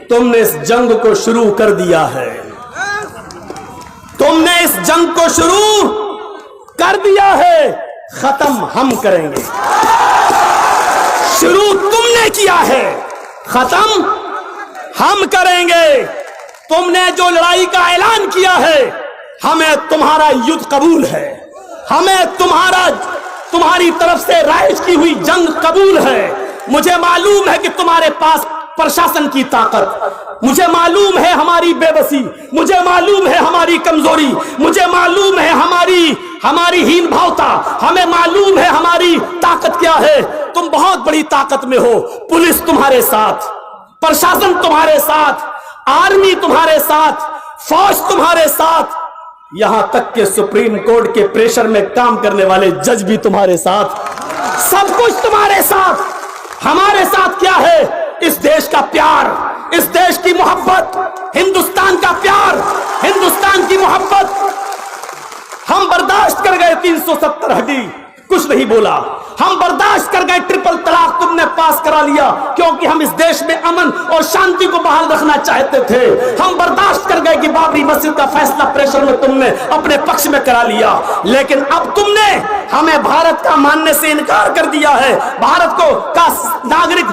तुमने इस जंग को शुरू कर दिया है, तुमने इस जंग को शुरू कर दिया है, खत्म हम करेंगे। शुरू तुमने किया है, खत्म हम करेंगे। तुमने जो लड़ाई का ऐलान किया है, हमें तुम्हारा युद्ध कबूल है, हमें तुम्हारी तरफ से राइज की हुई जंग कबूल है। मुझे मालूम है कि तुम्हारे पास प्रशासन की ताकत, मुझे मालूम है हमारी बेबसी, मुझे मालूम है हमारी कमजोरी, मुझे मालूम है हमारी हीन भावता, हमें मालूम है हमारी ताकत क्या है। तुम बहुत बड़ी ताकत में हो। पुलिस तुम्हारे साथ, प्रशासन तुम्हारे साथ, आर्मी तुम्हारे साथ, फौज तुम्हारे साथ, यहां तक के सुप्रीम कोर्ट के प्रेशर में काम करने वाले जज भी तुम्हारे साथ, सब कुछ तुम्हारे साथ। हमारे साथ क्या है? इस देश का प्यार, इस देश की मोहब्बत, हिंदुस्तान का प्यार, हिंदुस्तान की मोहब्बत। हम बर्दाश्त कर गए 370 हड्डी, कुछ नहीं बोला। हम बर्दाश्त कर गए ट्रिपल तलाक, तुमने पास करा लिया क्योंकि हम इस देश में अमन और शांति को बहाल रखना चाहते थे। हम बर्दाश्त कर गए कि बाबरी मस्जिद का फैसला प्रेशर में तुमने अपने पक्ष में करा लिया, लेकिन अब तुमने हमें भारत का मानने से इनकार कर दिया है, भारत को का नागरिक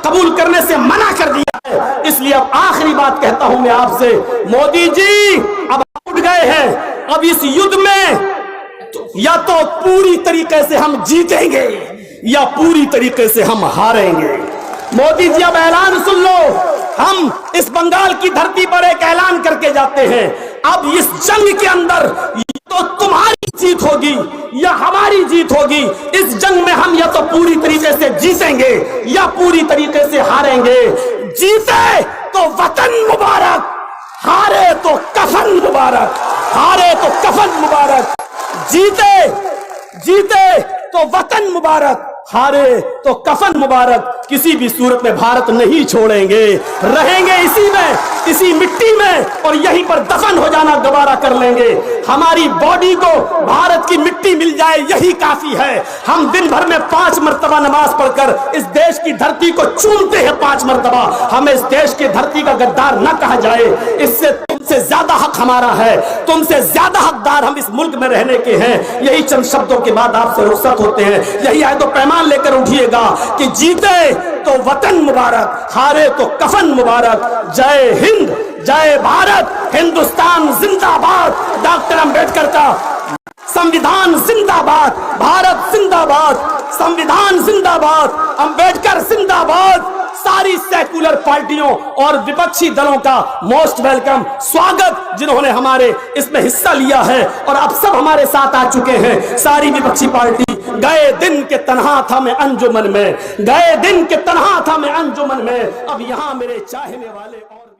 कबूल करने से मना कर दिया है। इसलिए अब आखिरी बात कहता हूं मैं आपसे, मोदी जी अब उठ गए हैं। अब इस युद्ध में या तो पूरी तरीके से हम जीतेंगे या पूरी तरीके से हम हारेंगे। मोदी जी अब ऐलान सुन लो, हम इस बंगाल की धरती पर एक ऐलान करके जाते हैं। अब इस जंग के अंदर तो तुम्हारी जीत होगी या हमारी जीत होगी। इस जंग में हम या तो पूरी तरीके से जीतेंगे या पूरी तरीके से हारेंगे। जीते तो वतन मुबारक, हारे तो कफन मुबारक, हारे तो कफन मुबारक। जीते तो वतन मुबारक, हारे तो कफन मुबारक। किसी भी सूरत में भारत नहीं छोड़ेंगे, रहेंगे इसी में, इसी मिट्टी में, और यहीं पर दफन हो जाना दोबारा कर लेंगे। हमारी बॉडी को भारत की मिट्टी मिल जाए यही काफी है। हम दिन भर में 5 मरतबा नमाज पढ़कर इस देश की धरती को चूमते हैं 5 मरतबा। हमें इस देश की धरती का गद्दार न कहा जाए, इससे तुमसे ज्यादा हक हमारा है, तुमसे ज्यादा हकदार हम इस मुल्क में रहने के हैं। यही चंद शब्दों के बाद आपसे रुखसत होते हैं। यही है तो पैमान लेकर उठिएगा कि जीते तो वतन मुबारक, हारे तो कफन मुबारक। जय हिंद, जय भारत, हिंदुस्तान जिंदाबाद, डॉक्टर अंबेडकर का संविधान जिंदाबाद, भारत जिंदाबाद, संविधान जिंदाबाद, अंबेडकर जिंदाबाद। सारी सेकुलर पार्टियों और विपक्षी दलों का मोस्ट वेलकम स्वागत, जिन्होंने हमारे इसमें हिस्सा लिया है और अब सब हमारे साथ आ चुके हैं। सारी विपक्षी पार्टी, गए दिन के तन्हा था मैं अंजुमन में, गए दिन के तन्हा था मैं अंजुमन में, अब यहां मेरे चाहने वाले और